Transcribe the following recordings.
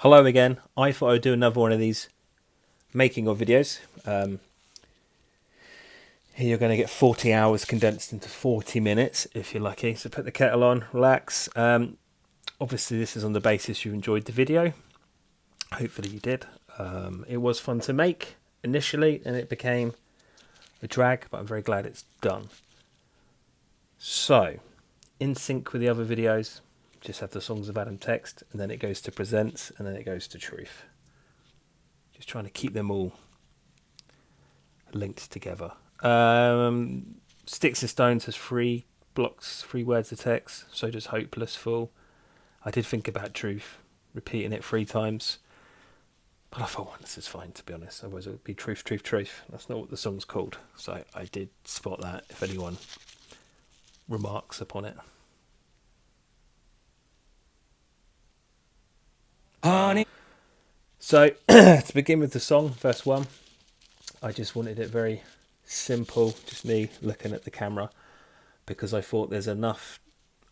Hello again. I thought I'd do another one of these making of videos. Here you're going to get 40 hours condensed into 40 minutes if you're lucky. So put the kettle on, relax. Obviously this is on the basis you enjoyed the video. Hopefully you did. It was fun to make initially and it became a drag, but I'm very glad it's done. So, in sync with the other videos, just have the Songs of Adam text, and then it goes to Presents, and then it goes to Truth. Just trying to keep them all linked together. Sticks and Stones has 3 blocks, 3 words of text, so does Hopeless Fool. I did think about Truth, repeating it 3 times, but I thought, well, this is fine, to be honest. Otherwise it would be Truth, Truth, Truth. That's not what the song's called, so I did spot that if anyone remarks upon it. Honey. So, to begin with the song, verse 1, I just wanted it very simple, just me looking at the camera, because I thought there's enough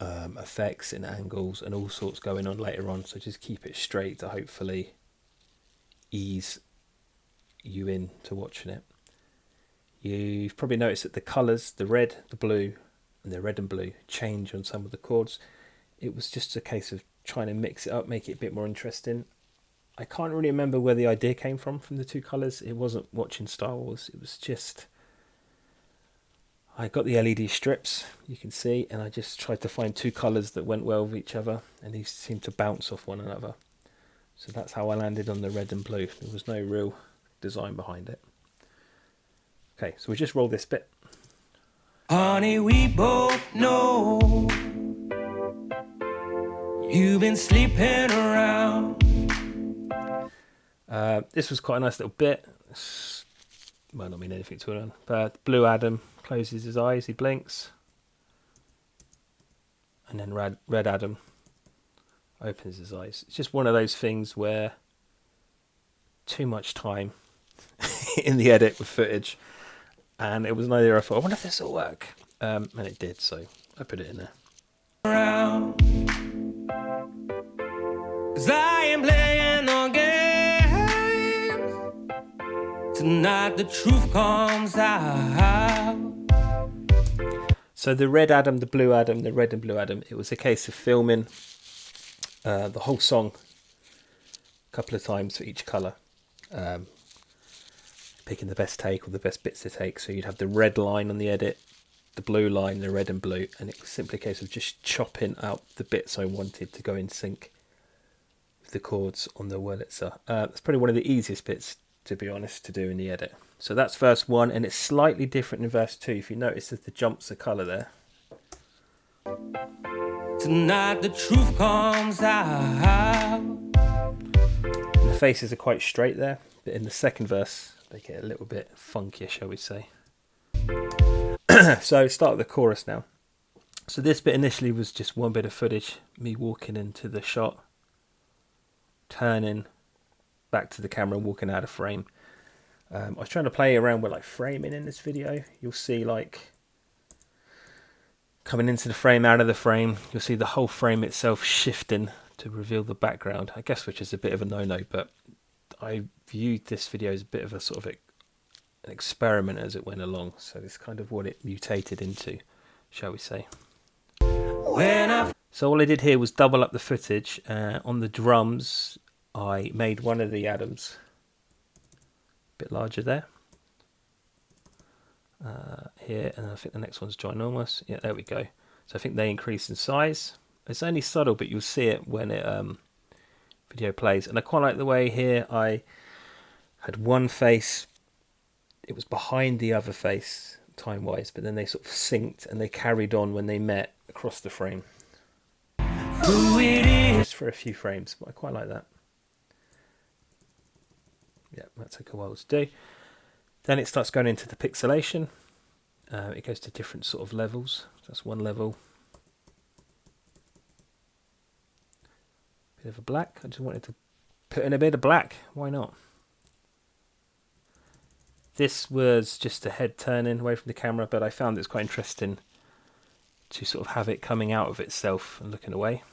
effects and angles and all sorts going on later on, so just keep it straight to hopefully ease you into watching it. You've probably noticed that the colours, the red, the blue, and the red and blue change on some of the chords. It was just a case of trying to mix it up, make it a bit more interesting. I can't really remember where the idea came from the 2 colours. It wasn't watching Star Wars. It was just, I got the LED strips, you can see, and I just tried to find 2 colours that went well with each other, and these seemed to bounce off one another. So that's how I landed on the red and blue. There was no real design behind it. Okay, so we just roll this bit. Honey, we both know you've been sleeping around. This was quite a nice little bit. Might not mean anything to anyone, but Blue Adam closes his eyes, he blinks, and then Red Adam opens his eyes. It's just one of those things where too much time in the edit with footage, and it was an idea I thought, I wonder if this will work, and it did, so I put it in there. Around. 'Cause I am playing no games. Tonight the truth comes out. So the Red Adam, the Blue Adam, the Red and Blue Adam, it was a case of filming the whole song a couple of times for each colour. Picking the best take or the best bits to take. So you'd have the red line on the edit, the blue line, the red and blue, and it was simply a case of just chopping out the bits I wanted to go in sync with the chords on the Wurlitzer. That's probably one of the easiest bits, to be honest, to do in the edit. So that's verse 1, and it's slightly different in verse 2. If you notice that the jumps of colour there. Tonight the truth comes out. And the faces are quite straight there, but in the second verse they get a little bit funkier, shall we say. So start the chorus now. So this bit initially was just one bit of footage, me walking into the shot, turning back to the camera and walking out of frame. I was trying to play around with like framing in this video. You'll see like coming into the frame, out of the frame, you'll see the whole frame itself shifting to reveal the background, I guess, which is a bit of a no-no, but I viewed this video as a bit of a sort of an experiment as it went along, so it's kind of what it mutated into, shall we say. So all I did here was double up the footage. On the drums I made one of the Adams a bit larger there, here, and I think the next one's ginormous. Yeah, there we go. So I think they increase in size. It's only subtle, but you'll see it when it video plays. And I quite like the way here I had one face, it was behind the other face time wise, but then they sort of synced and they carried on when they met across the frame. Who it is. Just for a few frames, but I quite like that. Yeah, that took a while to do. Then it starts going into the pixelation. It goes to different sort of levels. So that's one level. Bit of a black. I just wanted to put in a bit of black. Why not? This was just a head turning away from the camera, but I found it's quite interesting to sort of have it coming out of itself and looking away.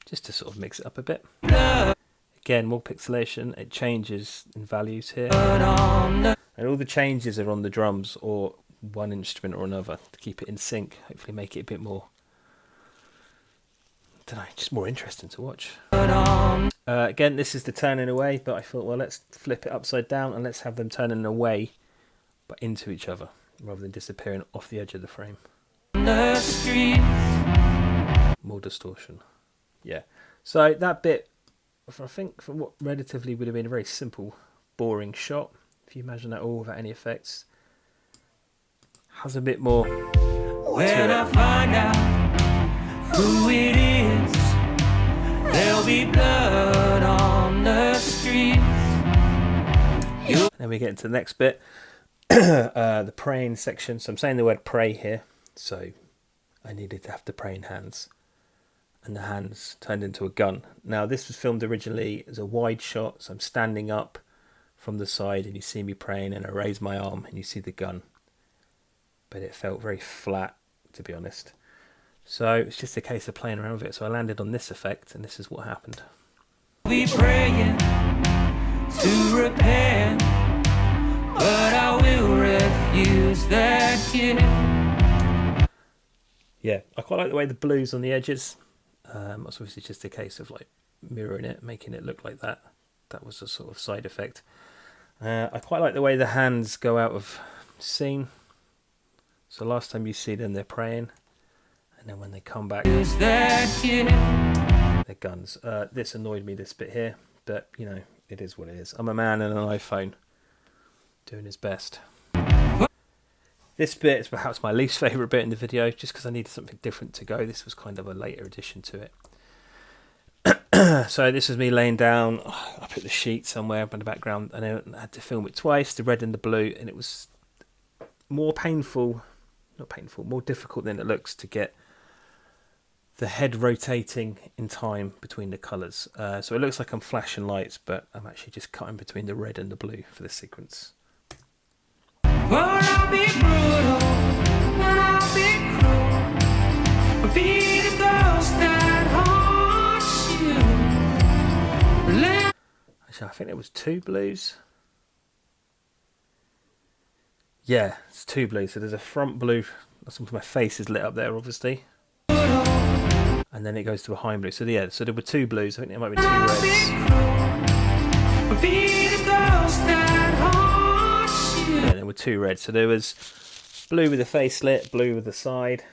Just to sort of mix it up a bit. Again, more pixelation, it changes in values here. And all the changes are on the drums or one instrument or another to keep it in sync, hopefully make it a bit more, I don't know, just more interesting to watch. Again, this is the turning away, but I thought, well, let's flip it upside down and let's have them turning away, but into each other, rather than disappearing off the edge of the frame. More distortion. Yeah. So that bit, I think, for what relatively would have been a very simple, boring shot, if you imagine that all without any effects, has a bit more When I find out who it is, there'll be blood on the streets. Then we get into the next bit, the praying section. So I'm saying the word pray here, so I needed to have the praying hands, and the hands turned into a gun. Now this was filmed originally as a wide shot, so I'm standing up from the side and you see me praying, and I raise my arm and you see the gun, but it felt very flat, to be honest. So it's just a case of playing around with it. So I landed on this effect, and this is what happened. We praying to repent, but I will refuse that gift. Yeah, I quite like the way the blue's on the edges. That's obviously just a case of like mirroring it, making it look like that. That was a sort of side effect. I quite like the way the hands go out of scene. So last time you see them, they're praying, and then when they come back, they're guns. This annoyed me, this bit here, but you know, it is what it is. I'm a man and an iPhone doing his best. This bit is perhaps my least favourite bit in the video, just because I needed something different to go. This was kind of a later addition to it. So this was me laying down. I put the sheet somewhere in the background, and I had to film it twice, the red and the blue, and it was more painful, not painful, more difficult than it looks to get the head rotating in time between the colours. So it looks like I'm flashing lights, but I'm actually just cutting between the red and the blue for this sequence. But I'll be brutal, and I'll be cruel, I'll be the ghost that haunts you. Actually, I think there was 2 blues. Yeah, it's 2 blues. So there's a front blue. That's my face is lit up there, obviously. And then it goes to a high blue. So yeah, so there were 2 blues. I think there might be 2 reds. Yeah, there were 2 reds. So there was blue with the face lit, blue with the side,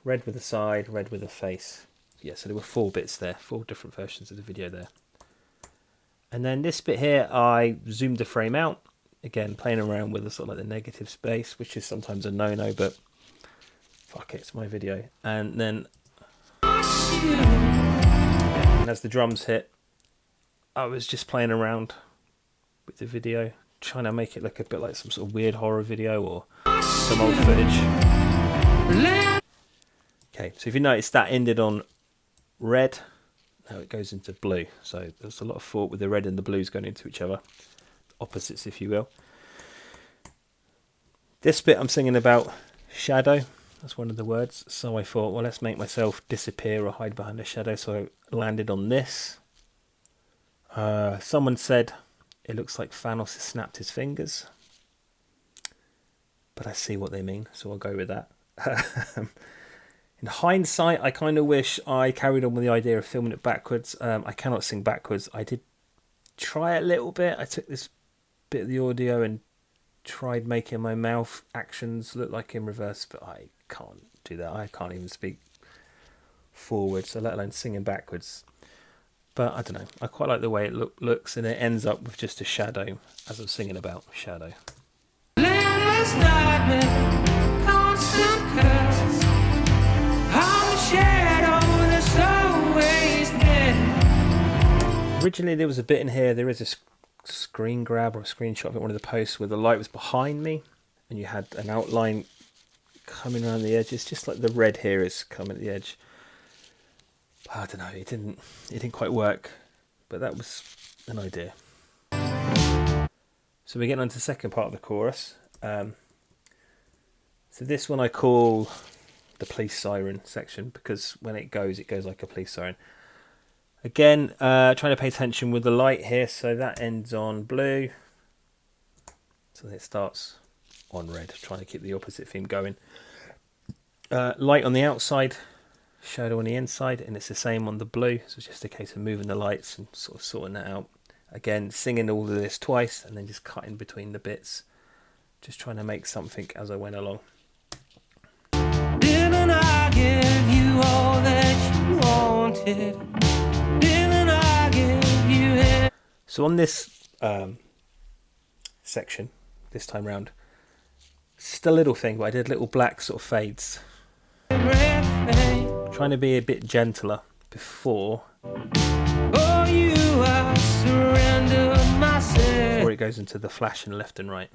red with the side, red with the face. Yeah, so there were 4 bits there, 4 different versions of the video there. And then this bit here, I zoomed the frame out. Again, playing around with the sort of like the negative space, which is sometimes a no-no, but fuck it, it's my video. And then, and as the drums hit, I was just playing around with the video, trying to make it look a bit like some sort of weird horror video or some old footage. Okay, so if you notice, that ended on red. Now it goes into blue. So there's a lot of thought with the red and the blues going into each other. Opposites, if you will. This bit I'm singing about shadow. That's one of the words. So I thought, well, let's make myself disappear or hide behind a shadow. So I landed on this. Someone said it looks like Thanos has snapped his fingers. But I see what they mean, so I'll go with that. In hindsight, I kind of wish I carried on with the idea of filming it backwards. I cannot sing backwards. I did try a little bit. I took this bit of the audio and tried making my mouth actions look like in reverse, but I can't do that. I can't even speak forward, so let alone singing backwards. But I don't know. I quite like the way it looks, and it ends up with just a shadow as I'm singing about shadow. Endless nightmare, constant curse. I'm a shadow that's always there. Originally there was a bit in here, there is a screen grab or a screenshot of one of the posts where the light was behind me and you had an outline coming around the edges, just like the red here is coming at the edge. But I don't know, it didn't quite work, but that was an idea. So we're getting on to the second part of the chorus. So this one I call the police siren section, because when it goes like a police siren. Again, trying to pay attention with the light here. So that ends on blue. So it starts on red. Trying to keep the opposite theme going. Light on the outside, shadow on the inside, and it's the same on the blue. So it's just a case of moving the lights and sort of sorting that out. Again, singing all of this twice and then just cutting between the bits. Just trying to make something as I went along. Didn't I give you all that you wanted? Didn't I give you it? So on this section, this time round, just a little thing, but I did little black sort of fades. Everything. Trying to be a bit gentler before Oh, you, I surrender myself. before it goes into the flashing left and right.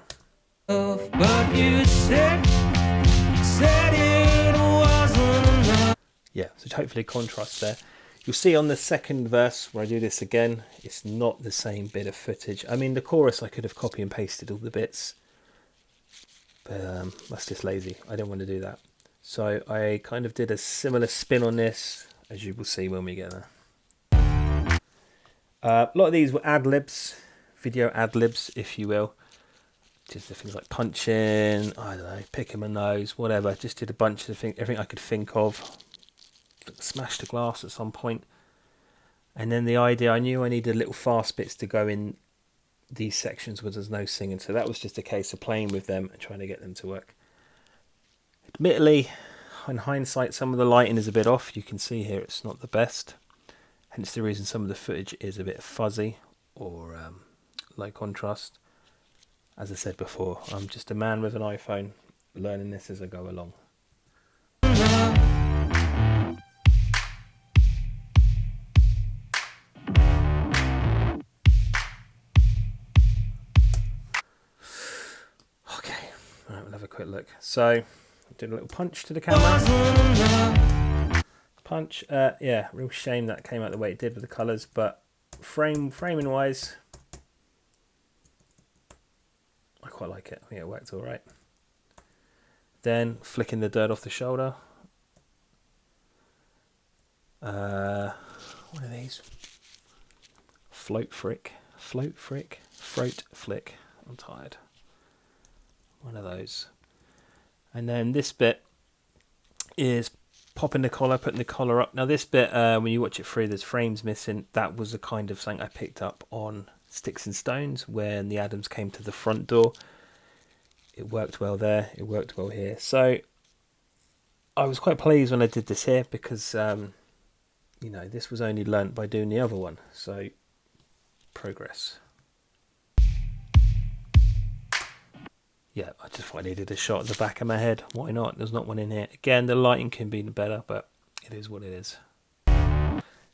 But you said it wasn't enough. Yeah, so hopefully contrast there. You'll see on the second verse where I do this again, it's not the same bit of footage. I mean, the chorus I could have copy and pasted all the bits, but that's just lazy. I don't want to do that. So I kind of did a similar spin on this, as you will see when we get there. A lot of these were ad-libs, video ad-libs, if you will. Just the things like punching, I don't know, picking my nose, whatever. Just did a bunch of things, everything I could think of. Smashed a glass at some point. And then the idea, I knew I needed little fast bits to go in these sections where there's no singing. So that was just a case of playing with them and trying to get them to work. Admittedly, in hindsight, some of the lighting is a bit off. You can see here it's not the best. Hence the reason some of the footage is a bit fuzzy or low contrast. As I said before, I'm just a man with an iPhone learning this as I go along. Okay, right, we'll have a quick look. So, I did a little punch to the camera. Punch, yeah, real shame that came out the way it did with the colours, but framing wise, I quite like it. I think it worked all right. Then flicking the dirt off the shoulder. What are these? Float flick. I'm tired. One of those. And then this bit is popping the collar, putting the collar up. Now this bit, when you watch it through, there's frames missing. That was the kind of thing I picked up on Sticks and Stones when the Adams came to the front door. It worked well there, it worked well here. So I was quite pleased when I did this here because you know, this was only learnt by doing the other one. So progress. Yeah, I just thought I needed a shot at the back of my head. Why not? There's not one in here. Again, the lighting can be better, but it is what it is.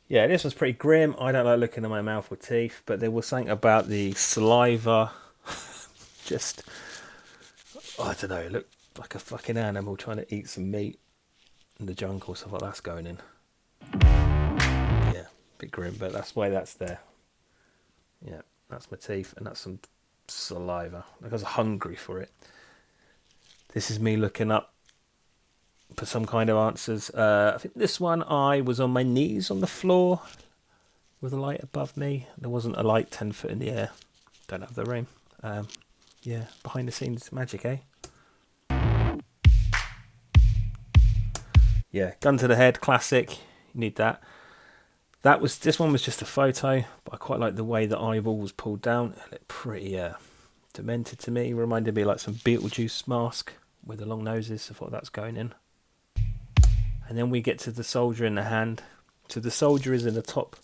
Yeah, this was pretty grim. I don't like looking at my mouth or teeth, but there was something about the saliva. Just, I don't know, it looked like a fucking animal trying to eat some meat in the jungle, stuff like that's going in. Yeah, a bit grim, but that's why that's there. Yeah, that's my teeth, and that's some saliva. Like I was hungry for it. This is me looking up for some kind of answers. I think this one I was on my knees on the floor with a light above me. There wasn't a light 10 foot in the air. Don't have the room. Yeah, behind the scenes magic, eh? Yeah, gun to the head, classic. You need that. This one was just a photo, but I quite like the way the eyeball was pulled down. It looked pretty demented to me. Reminded me like some Beetlejuice mask with the long noses. I thought that's going in. And then we get to the soldier in the hand. So the soldier is in the top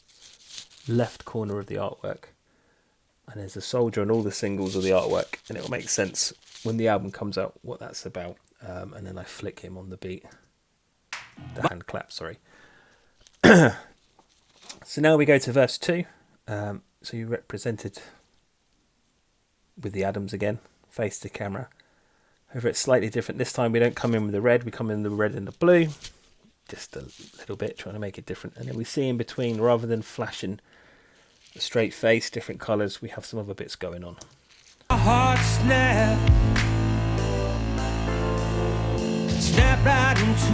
left corner of the artwork. And there's a soldier on all the singles of the artwork. And it will make sense when the album comes out what that's about. And then I flick him on the beat. The hand clap, sorry. So now we go to verse 2. So you represented with the Adams again, face to camera. However, it's slightly different. This time we don't come in with the red, we come in with the red and the blue. Just a little bit, trying to make it different. And then we see in between, rather than flashing a straight face, different colours, we have some other bits going on. My heart snap right into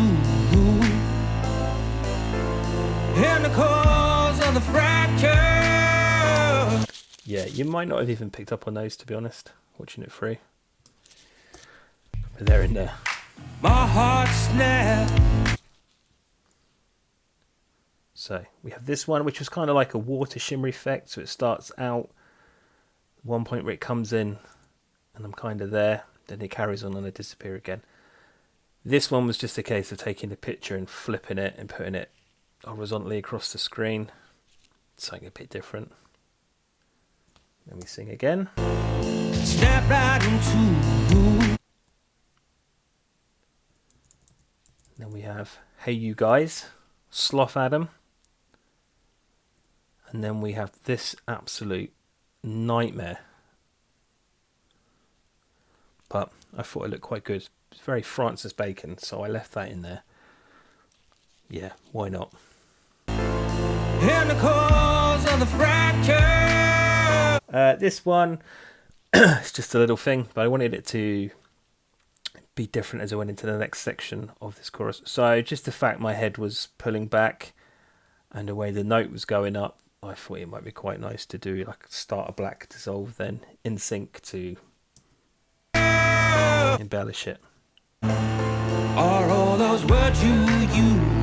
you. And the cause of the fracture. Yeah, you might not have even picked up on those, to be honest, watching it through. But they're in there. My heart snapped. So we have this one, which was kind of like a water shimmer effect. So it starts out, one point where it comes in, and I'm kind of there. Then it carries on and I disappear again. This one was just a case of taking the picture and flipping it and putting it horizontally across the screen. Something a bit different. Then we sing again. Snap right into. Then we have Hey You Guys, Sloth Adam. And then we have this absolute nightmare. But I thought it looked quite good. It's very Francis Bacon, so I left that in there. Yeah, why not? And the cause of the fracture. This one, it's just a little thing, but I wanted it to be different as I went into the next section of this chorus. So just the fact my head was pulling back and the way the note was going up, I thought it might be quite nice to do like start a black dissolve, then in sync to embellish it. Are all those words you use?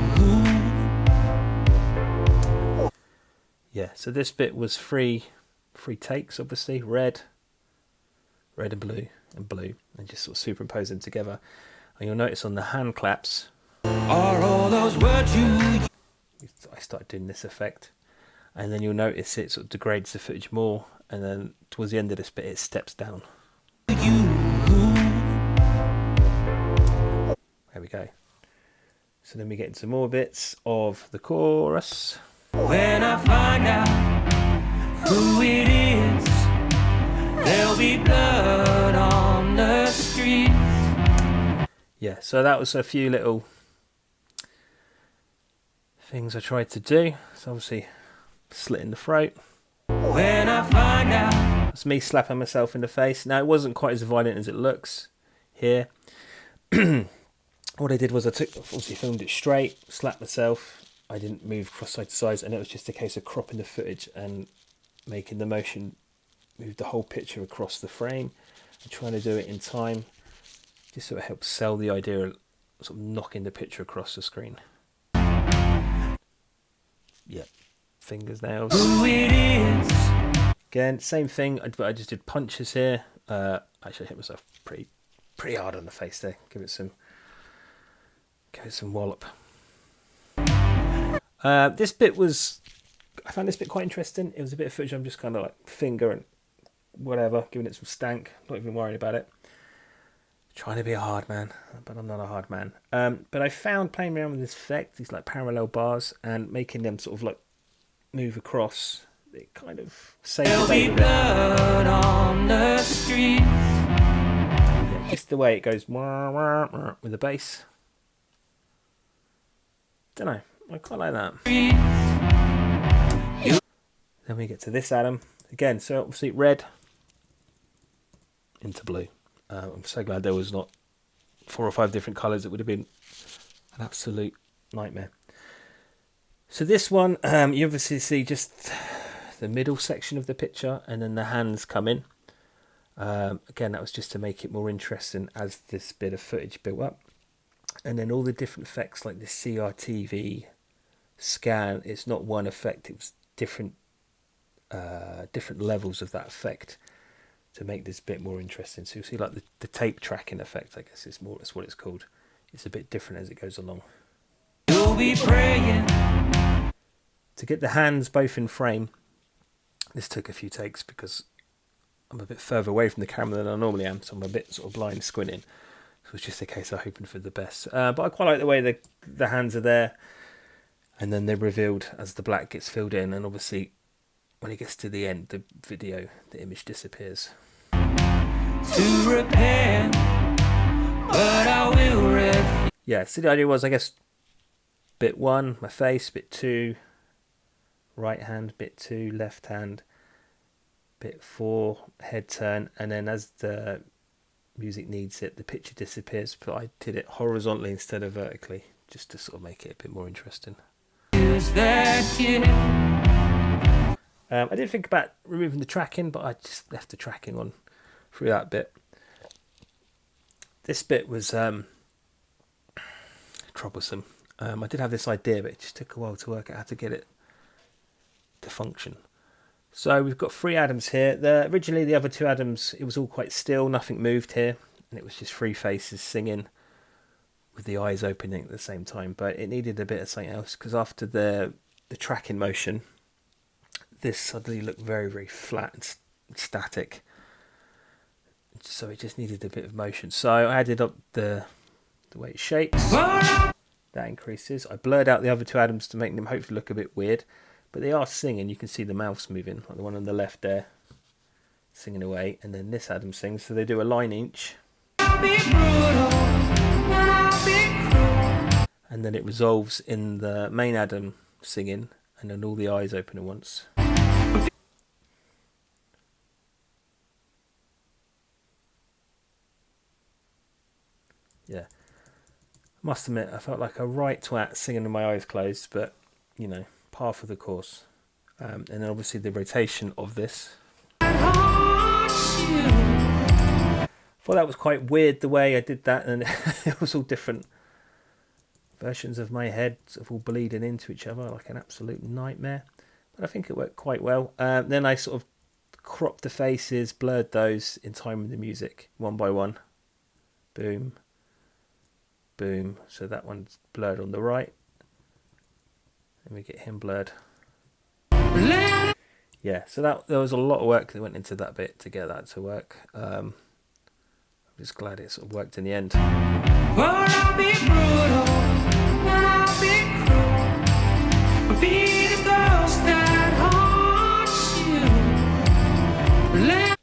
Yeah, so this bit was three takes, obviously, red and blue, and just sort of superimpose them together. And you'll notice on the hand claps, Are all those words you use? I started doing this effect, and then you'll notice it sort of degrades the footage more, and then towards the end of this bit it steps down. There we go. So then we get into more bits of the chorus. When I find out who it is, there'll be blood on the streets. Yeah, so that was a few little things I tried to do. So obviously slitting the throat. When I find out. That's me slapping myself in the face. Now it wasn't quite as violent as it looks here. What I did was I obviously filmed it straight, slapped myself. I didn't move cross side to side, and it was just a case of cropping the footage and making the motion move the whole picture across the frame and trying to do it in time, just so it helps sell the idea of sort of knocking the picture across the screen. Yeah, fingers, nails. Who it is. Again, same thing, but I just did punches here. Actually, I hit myself pretty hard on the face there. Give it some wallop. This bit I found this bit quite interesting. It was a bit of footage I'm just kind of like finger and whatever, giving it some stank, not even worrying about it. Trying to be a hard man, but I'm not a hard man. But I found playing around with this effect, these like parallel bars, and making them sort of like move across, it kind of saves There'll be blood on the streets. Yeah, just the way it goes with the bass. Don't know, I quite like that. Then we get to this Adam again. So obviously red into blue. I'm so glad there was not 4 or 5 different colours. It would have been an absolute nightmare. So this one, you obviously see just the middle section of the picture, and then the hands come in. Again, that was just to make it more interesting as this bit of footage built up. And then all the different effects like the CRTV scan, it's not one effect, it was different levels of that effect to make this bit more interesting. So you'll see like the tape tracking effect, I guess that's what it's called. It's a bit different as it goes along. You'll be praying. To get the hands both in frame, this took a few takes because I'm a bit further away from the camera than I normally am, so I'm a bit sort of blind squinting. So it's just a case of hoping for the best. But I quite like the way the hands are there, and then they're revealed as the black gets filled in, and obviously when it gets to the end, the image disappears. To repent, but I will Yeah, so the idea was, I guess, bit 1, my face, bit 2, right hand, bit 2, left hand, bit 4, head turn, and then as the music needs it, the picture disappears, but I did it horizontally instead of vertically, just to sort of make it a bit more interesting. lose that kid. I did think about removing the tracking, but I just left the tracking on through that bit. This bit was troublesome. I did have this idea, but it just took a while to work out how to get it to function. So we've got 3 Adams here. Originally the other 2 Adams, it was all quite still, nothing moved here, and it was just 3 faces singing with the eyes opening at the same time. But it needed a bit of something else, because after the tracking motion, this suddenly looked very, very flat and static. So it just needed a bit of motion. So I added up the way it shapes. That increases. I blurred out the other 2 Adams to make them hopefully look a bit weird. But they are singing. You can see the mouths moving, like the one on the left there, singing away. And then this Adam sings. So they do a line each. And then it resolves in the main Adam singing. And then all the eyes open at once. Yeah. Must admit, I felt like a right twat singing with my eyes closed. But, you know, par for the course. And then obviously the rotation of this. I thought that was quite weird the way I did that, and it was all different versions of my head sort of all bleeding into each other like an absolute nightmare. But I think it worked quite well. Then I sort of cropped the faces, blurred those in time with the music, one by one. Boom. Boom. So that one's blurred on the right. And we get him blurred. Yeah, so there was a lot of work that went into that bit to get that to work. I'm just glad it sort of worked in the end.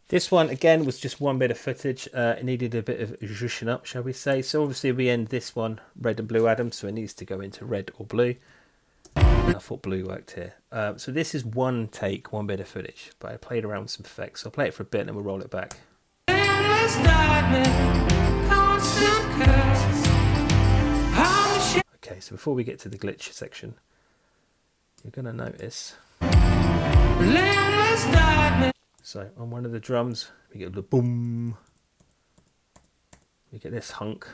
This one, again, was just one bit of footage. It needed a bit of zhuzhing up, shall we say. So obviously we end this one, red and blue Adam, so it needs to go into red or blue. And I thought blue worked here. So this is one take, one bit of footage. But I played around with some effects. So I'll play it for a bit and then we'll roll it back. Okay, so before we get to the glitch section, you're going to notice. So on one of the drums, we get the boom. We get this hunk.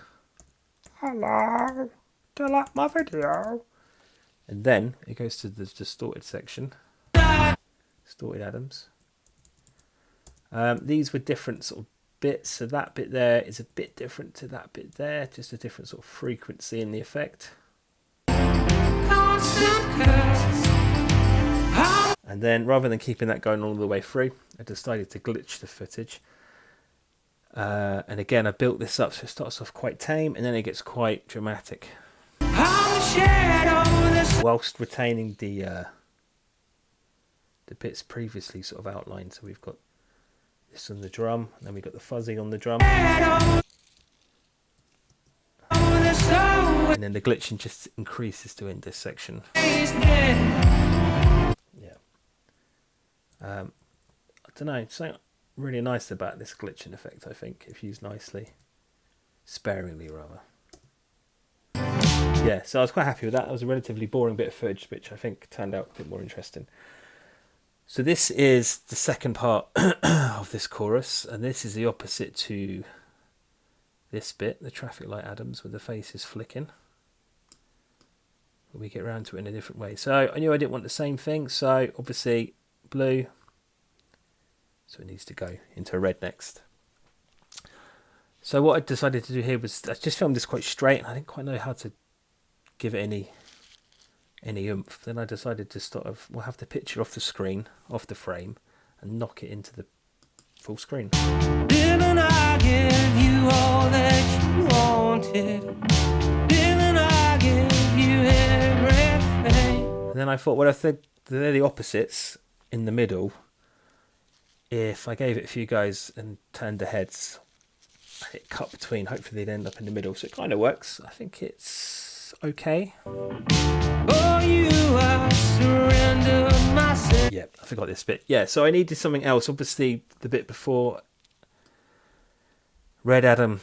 Hello, do you like my video? And then it goes to the distorted section. Distorted Adams. These were different sort of bits. So that bit there is a bit different to that bit there. Just a different sort of frequency in the effect. And then rather than keeping that going all the way through, I decided to glitch the footage. And again, I built this up so it starts off quite tame and then it gets quite dramatic. Whilst retaining the bits previously sort of outlined. So we've got this on the drum, and then we've got the fuzzy on the drum. And then the glitching just increases to end this section. Yeah. I don't know, something really nice about this glitching effect, I think, if used nicely. Sparingly, rather. Yeah, so I was quite happy with that. That was a relatively boring bit of footage, which I think turned out a bit more interesting. So this is the second part of this chorus, and this is the opposite to this bit, the traffic light Adams, with the faces flicking. We get around to it in a different way. So I knew I didn't want the same thing, so obviously blue. So it needs to go into red next. So what I decided to do here was, I just filmed this quite straight, and I didn't quite know how to give it any oomph. Then I decided to sort of, we'll have the picture off the screen, off the frame, and knock it into the full screen. Didn't I give you all that you wanted? Didn't I give you everything? And then I thought, well, I think they're the opposites in the middle. If I gave it a few goes and turned the heads, it cut between, hopefully they'd end up in the middle. So it kind of works. I think it's okay. Oh, you are surrender myself. Yeah, I forgot this bit. Yeah, so I needed something else. Obviously, the bit before, Red Adam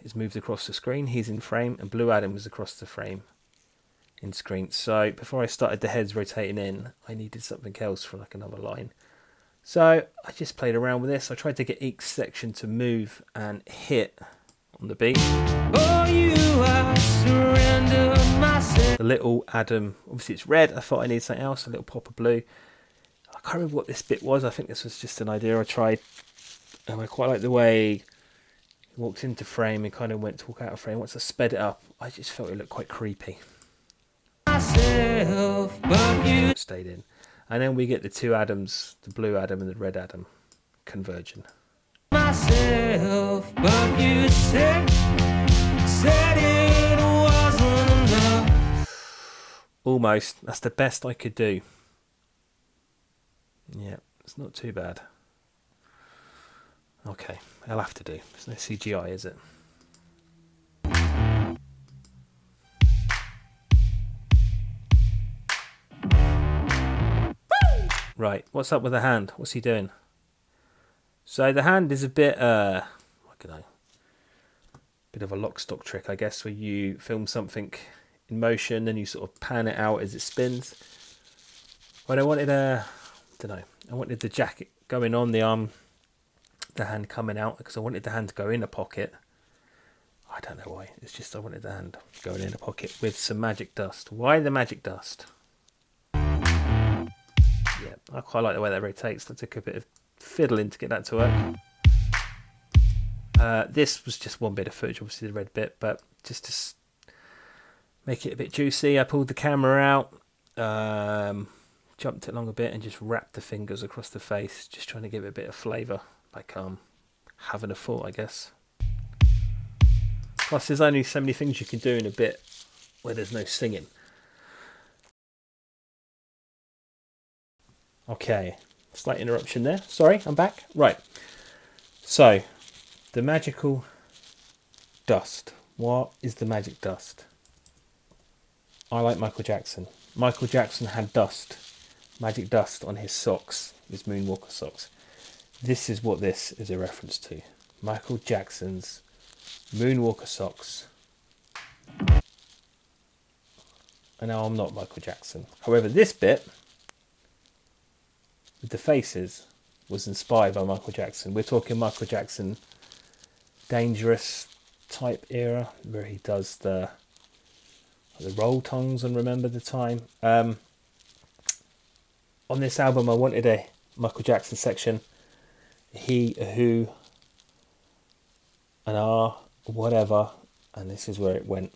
is moved across the screen. He's in frame, and Blue Adam is across the frame. in screen. So before I started the heads rotating in, I needed something else for like another line. So I just played around with this. I tried to get each section to move and hit on the beat. Oh, you, I surrender myself. The little Adam, obviously it's red. I thought I needed something else, a little pop of blue. I can't remember what this bit was. I think this was just an idea I tried. And I quite like the way he walked into frame and kind of went to walk out of frame. Once I sped it up, I just felt it looked quite creepy. Myself, but you Stayed in. And then we get the two Adams, the blue Adam and the red Adam, converging. myself, but you said it wasn't enough. Almost. That's the best I could do. Yeah, it's not too bad. Okay, I'll have to do. There's no CGI, is it? Right, what's up with the hand? What's he doing? So the hand is a bit, I don't know, bit of a lock stock trick, I guess, where you film something in motion and you sort of pan it out as it spins. But I wanted I wanted the jacket going on the arm, the hand coming out, because I wanted the hand to go in a pocket. I don't know why. It's just I wanted the hand going in a pocket with some magic dust. Why the magic dust? Yeah, I quite like the way that rotates. I took a bit of fiddling to get that to work. This was just one bit of footage, obviously the red bit, but just to make it a bit juicy, I pulled the camera out, jumped it along a bit and just wrapped the fingers across the face, just trying to give it a bit of flavour, like having a thought, I guess. Plus there's only so many things you can do in a bit where there's no singing. Okay, slight interruption there. Sorry, I'm back. Right, so the magical dust. What is the magic dust? I like Michael Jackson. Michael Jackson had dust, magic dust on his socks, his Moonwalker socks. This is what this is a reference to. Michael Jackson's Moonwalker socks. And now I'm not Michael Jackson. However, this bit with the faces was inspired by Michael Jackson. We're talking Michael Jackson Dangerous type era, where he does the roll tongues and Remember the Time. On this album I wanted a Michael Jackson section. He, a who, an ah, whatever, and this is where it went.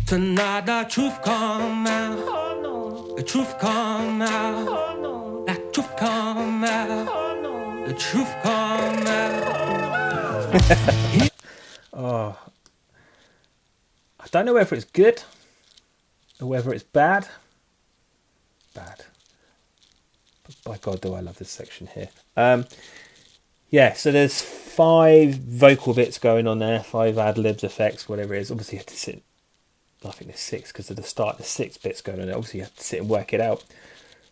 Tonight the truth come out, the truth come out, the truth come out, the truth come out. Oh, I don't know whether it's good or whether it's bad. Bad. But by God, do I love this section here. Yeah, so there's 5 vocal bits going on there, 5 ad-libs, effects, whatever it is. Obviously you have to sit, I think there's 6 because at the start there's 6 bits going on there. Obviously you have to sit and work it out.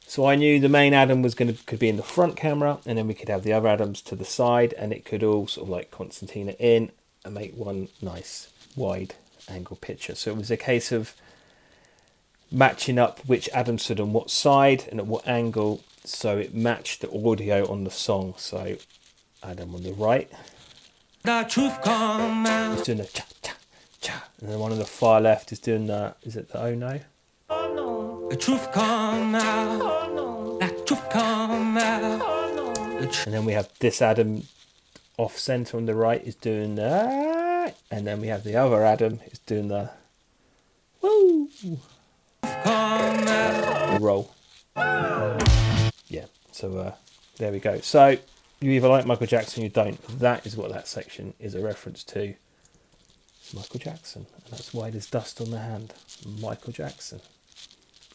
So I knew the main Adam could be in the front camera, and then we could have the other Adams to the side, and it could all sort of like concertina in and make one nice wide angle picture. So it was a case of matching up which Adam stood on what side and at what angle, so it matched the audio on the song. So Adam on the right, The truth come out. he's doing the cha cha cha, and then one on the far left is doing the, is it the oh no? The truth come out. The truth come out. And then we have this Adam off center on the right is doing the, and then we have the other Adam is doing the woo, Come out. the roll. Yeah, so there we go. So you either like Michael Jackson or you don't. That is what that section is a reference to. It's Michael Jackson, and that's why there's dust on the hand. Michael Jackson.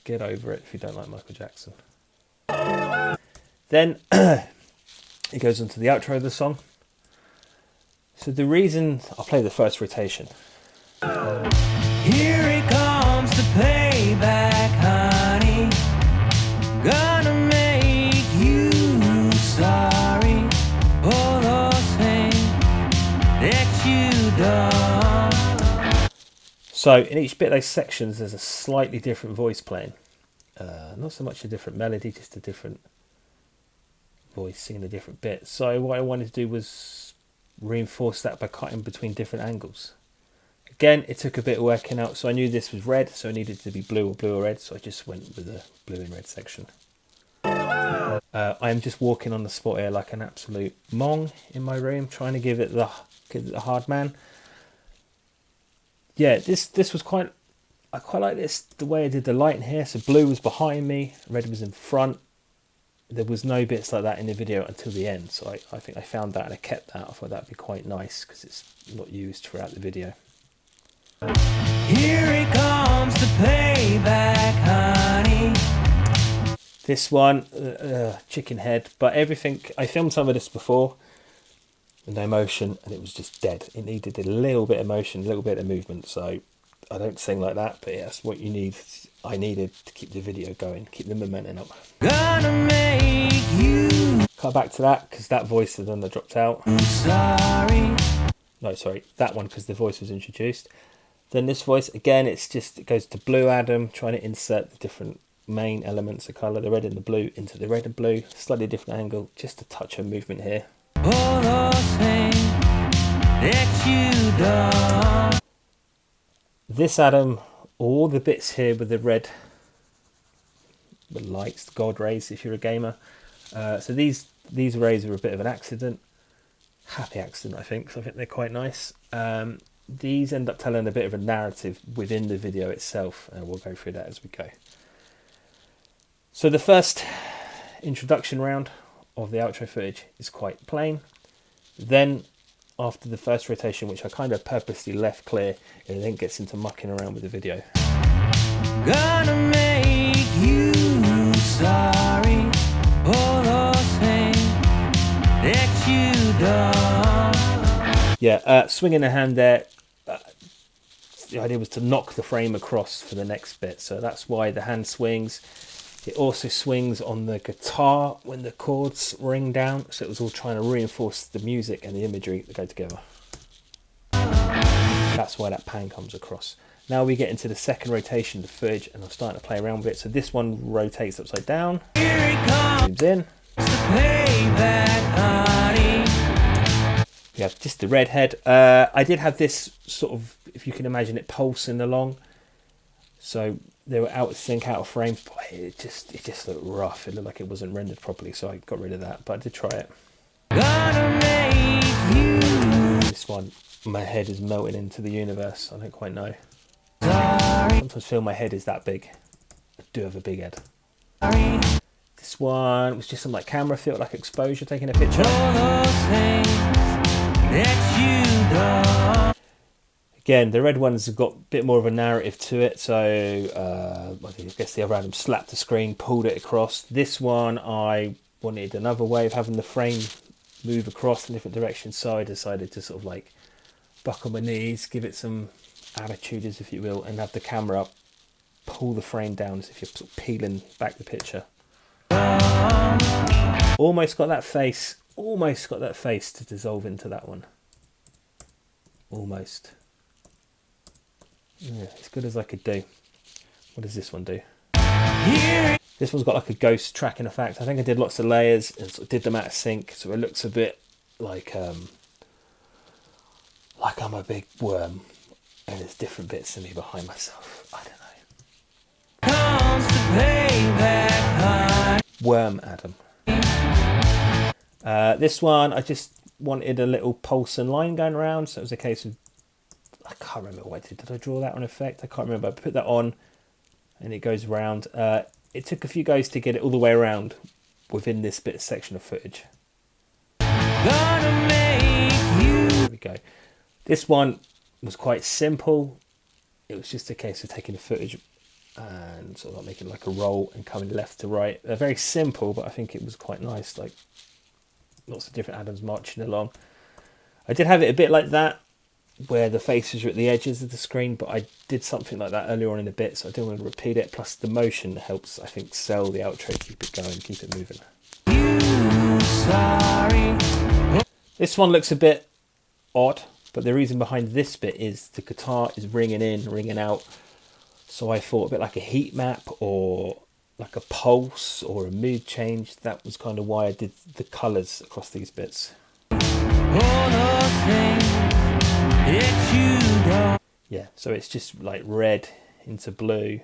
Get over it if you don't like Michael Jackson. Then it goes on to the outro of the song. So the reason, I'll play the first rotation. Here it comes the payback, honey. Gonna make you sorry for those things that you done. So in each bit of those sections, there's a slightly different voice playing. Not so much a different melody, just a different voice singing a different bit. So what I wanted to do was reinforce that by cutting between different angles. Again, it took a bit of working out, so I knew this was red, so I needed to be blue or red, so I just went with the blue and red section. I am just walking on the spot here like an absolute mong in my room, trying to give it the hard man. Yeah, this was quite... I quite like this, the way I did the lighting here. So blue was behind me, red was in front. There was no bits like that in the video until the end, so I think I found that and I kept that. I thought that'd be quite nice because it's not used throughout the video. Here it comes to payback, honey. This one, chicken head, but everything, I filmed some of this before, no motion, and it was just dead. It needed a little bit of motion, a little bit of movement, so I don't sing like that, but yeah, that's what you need. I needed to keep the video going, keep the momentum up. Gonna make you Cut back to that, because that voice then I dropped out. sorry. No, sorry, that one, because the voice was introduced. Then this voice, again, it goes to blue Adam, trying to insert the different main elements of colour, the red and the blue, into the red and blue, slightly different angle, just a touch of movement here. All those things that you done. This Adam, all the bits here with the red, the lights, the God rays if you're a gamer. So these rays are a bit of an accident. Happy accident, I think, because I think they're quite nice. These end up telling a bit of a narrative within the video itself, and we'll go through that as we go. So the first introduction round of the outro footage is quite plain. Then after the first rotation, which I kind of purposely left clear, it then gets into mucking around with the video. Gonna make you sorry. All those things that you done. Yeah, swinging the hand there. The idea was to knock the frame across for the next bit, so that's why the hand swings. It also swings on the guitar when the chords ring down, so it was all trying to reinforce the music and the imagery that go together. That's why that pan comes across. Now we get into the second rotation of the footage, and I'm starting to play around with it. So this one rotates upside down, zooms in. We have just the red head. I did have this sort of, if you can imagine it, pulsing along. So they were out of sync, out of frame. Boy, it just looked rough. It looked like it wasn't rendered properly, so I got rid of that. But I did try it. This one, my head is melting into the universe. I don't quite know. I sometimes feel my head is that big. I do have a big head. This one was just some like camera feel, like exposure, taking a picture. Again, the red ones have got a bit more of a narrative to it, so I guess the other Adam slapped the screen, pulled it across. This one, I wanted another way of having the frame move across in different directions, so I decided to sort of like buckle my knees, give it some attitude, as if you will, and have the camera up, pull the frame down as if you're sort of peeling back the picture. Almost got that face to dissolve into that one. Almost. Yeah, as good as I could do. What does this one do? This one's got like a ghost tracking effect. I think I did lots of layers and sort of did them out of sync, so it looks a bit like I'm a big worm and there's different bits of me behind myself. I don't know. Worm Adam. This one, I just wanted a little pulse and line going around, so it was a case of, I can't remember what I did. Did I draw that on effect? I can't remember. I put that on and it goes around. It took a few goes to get it all the way around within this bit section of footage. There we go. This one was quite simple. It was just a case of taking the footage and sort of like making like a roll and coming left to right. They're very simple, but I think it was quite nice. Like lots of different Adams marching along. I did have it a bit like that, where the faces are at the edges of the screen, but I did something like that earlier on in the bit, so I don't want to repeat it. Plus the motion helps, I think, sell the outro, keep it going, keep it moving. This one looks a bit odd, But the reason behind this bit is the guitar is ringing in, ringing out. So I thought a bit like a heat map or like a pulse or a mood change. That was kind of why I did the colours across these bits. Yeah, so it's just like red into blue.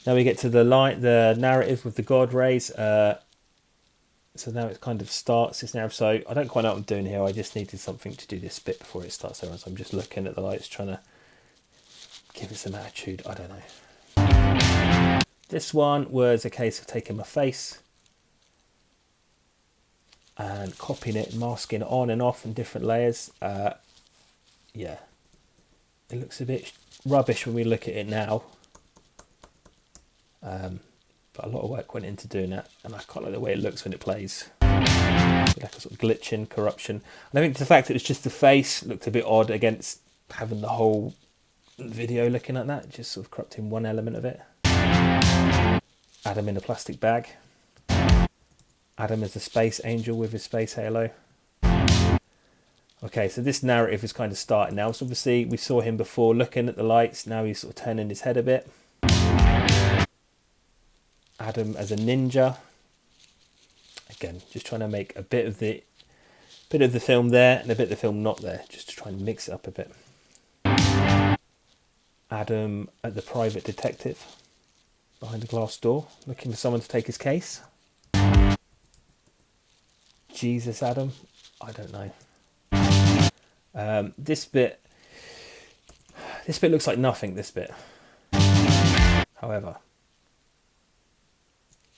Now we get to the narrative with the God rays. So now it kind of starts this narrative. So I don't quite know what I'm doing here. I just needed something to do this bit before it starts. So I'm just looking at the lights, trying to give it some attitude. I don't know. This one was a case of taking my face and copying it and masking it on and off in different layers. Yeah, it looks a bit rubbish when we look at it now. But a lot of work went into doing that, and I quite like the way it looks when it plays. Like a sort of glitching, corruption. And I think the fact that it's just the face looked a bit odd against having the whole video looking like that, just sort of corrupting one element of it. Adam in a plastic bag. Adam as a space angel with his space halo. Okay, so this narrative is kind of starting now. So obviously we saw him before looking at the lights. Now he's sort of turning his head a bit. Adam as a ninja. Again, just trying to make a bit of the film there and a bit of the film not there, just to try and mix it up a bit. Adam at the private detective behind a glass door, looking for someone to take his case. Jesus Adam, I don't know. This bit looks like nothing, this bit. However,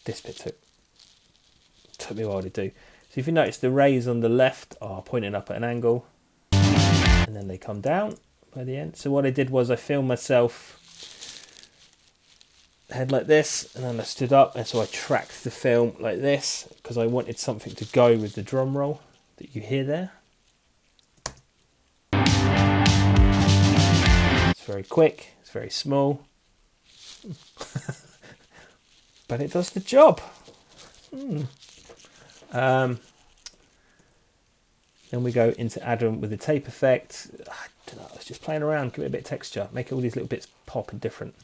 this bit took me a while to do. So if you notice, the rays on the left are pointing up at an angle, and then they come down by the end. So what I did was I filmed myself head like this, and then I stood up, and so I tracked the film like this because I wanted something to go with the drum roll that you hear there. It's very quick, it's very small, but it does the job. Then we go into Adam with the tape effect. I don't know, I was just playing around, give it a bit of texture, make all these little bits pop and different.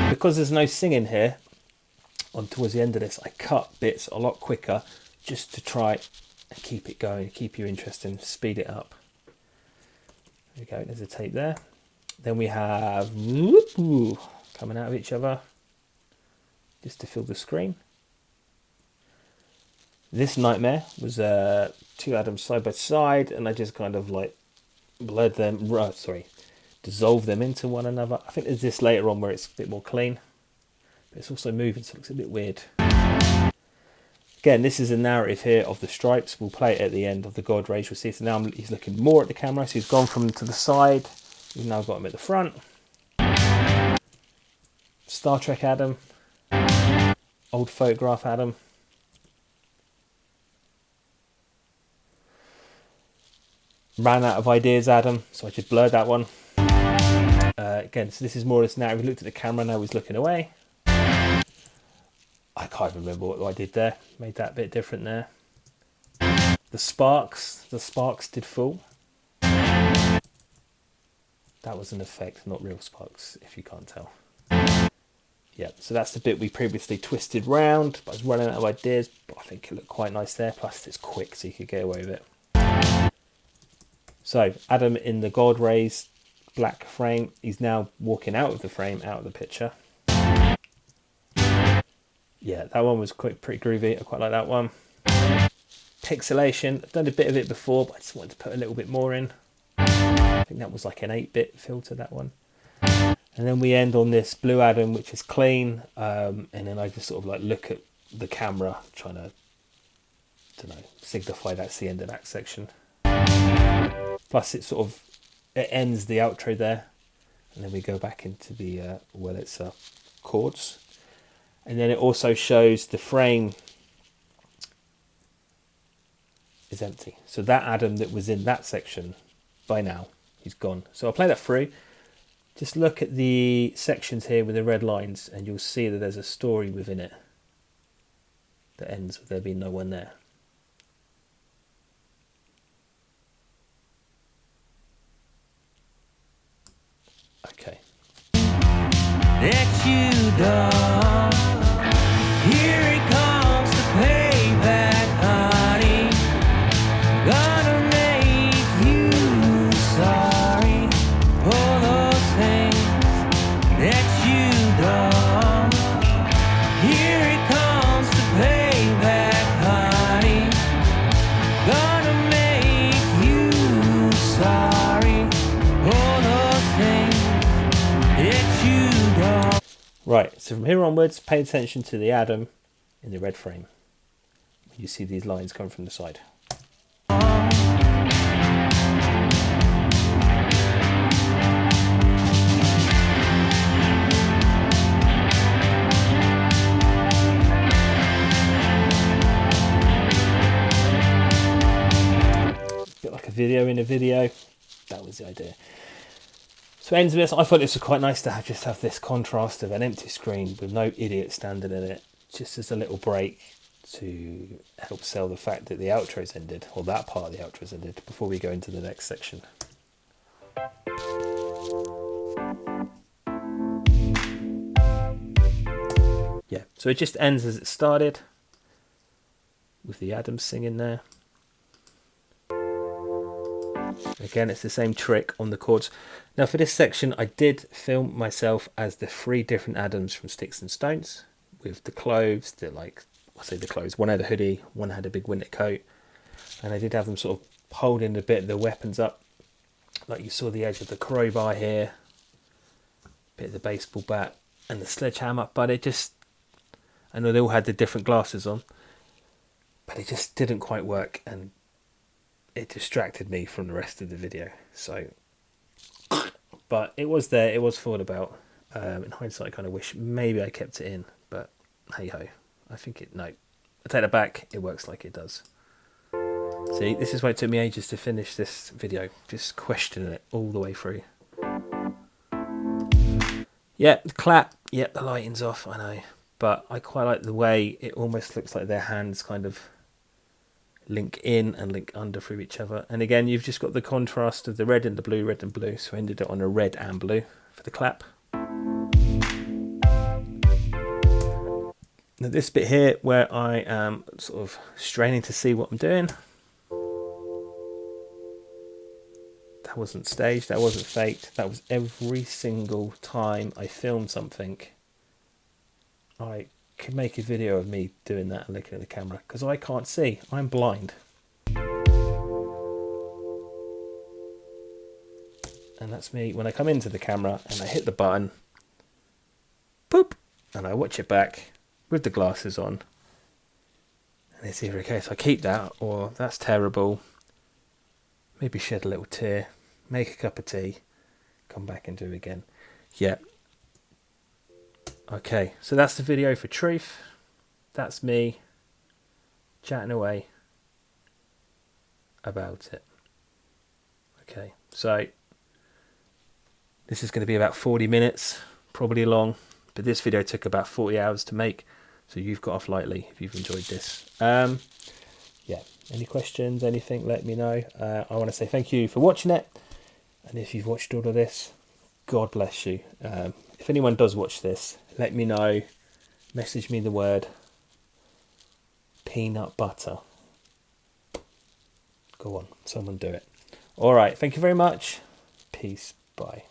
Because there's no singing here, on towards the end of this, I cut bits a lot quicker just to try and keep it going, keep you interested, speed it up. There we go, there's a tape there. Then we have whoop, coming out of each other just to fill the screen. This nightmare was two Adams side by side, and I just kind of like blurred them, dissolve them into one another. I think there's this later on where it's a bit more clean, but it's also moving, so it looks a bit weird. Again, this is a narrative here of the stripes. We'll play it at the end of the God rays. We'll see. So now he's looking more at the camera, so he's gone from to the side. We've now got him at the front. Star Trek Adam. Old photograph Adam. Ran out of ideas Adam, so I just blurred that one. Again, so this is more or less now. We looked at the camera, now he's looking away. I can't remember what I did there. Made that a bit different there. The sparks did fall. That was an effect, not real sparks, if you can't tell. Yeah, so that's the bit we previously twisted round, but I was running out of ideas, but I think it looked quite nice there. Plus it's quick, so you could get away with it. So Adam in the God rays black frame, he's now walking out of the frame, out of the picture. Yeah, that one was pretty groovy. I quite like that one. Pixelation, I've done a bit of it before, but I just wanted to put a little bit more in. I think that was like an 8-bit filter, that one. And then we end on this blue Adam, which is clean. And then I just sort of like look at the camera, trying to, signify that's the end of that section. Plus it ends the outro there. And then we go back into the, chords. And then it also shows the frame is empty. So that Adam that was in that section, by now, he's gone. So I'll play that through. Just look at the sections here with the red lines and you'll see that there's a story within it. that ends with there being no one there. Okay. That you done. Here it comes to payback, honey. Gonna make you sorry for those things that you done. Here it comes to payback, honey. Gonna make you sorry for those things that you done. Right, so from here onwards, pay attention to the Adam in the red frame. You see these lines come from the side. Bit like a video in a video. That was the idea. So ends of this, I thought this was quite nice to just have this contrast of an empty screen with no idiot standing in it, just as a little break to help sell the fact that the outro's ended, or that part of the outro's ended, before we go into the next section. Yeah, so it just ends as it started, with the Adam singing there. Again, it's the same trick on the chords. Now for this section, I did film myself as the 3 different Adams from Sticks and Stones, with the clothes, the clothes, one had a hoodie, one had a big winter coat, and I did have them sort of holding a bit of the weapons up, like you saw the edge of the crowbar here, bit of the baseball bat, and the sledgehammer, but it just, I know they all had the different glasses on, but it just didn't quite work, and it distracted me from the rest of the video. So, but it was there, it was thought about. In hindsight, I kind of wish maybe I kept it in, but hey ho, I think no, I take that back, it works like it does. See, this is why it took me ages to finish this video, just questioning it all the way through. Yeah, the clap, yep, the lighting's off, I know, but I quite like the way it almost looks like their hands kind of link in and link under through each other. And again, you've just got the contrast of the red and the blue, red and blue, so I ended it on a red and blue for the clap. Now this bit here where I am sort of straining to see what I'm doing, that wasn't staged, that wasn't faked, that was every single time I filmed something I could make a video of me doing that and looking at the camera, because I can't see, I'm blind. And that's me when I come into the camera and I hit the button, boop, and I watch it back with the glasses on, and it's either a case I keep that, or that's terrible, maybe shed a little tear, make a cup of tea, come back and do it again. Yeah. Okay, so that's the video for Truth. That's me chatting away about it. Okay, so this is going to be about 40 minutes, probably long, but this video took about 40 hours to make, so you've got off lightly if you've enjoyed this. Yeah, any questions, anything, let me know. I want to say thank you for watching it, and if you've watched all of this, God bless you. If anyone does watch this, let me know, message me the word peanut butter. Go on, someone do it. All right, thank you very much. Peace, bye.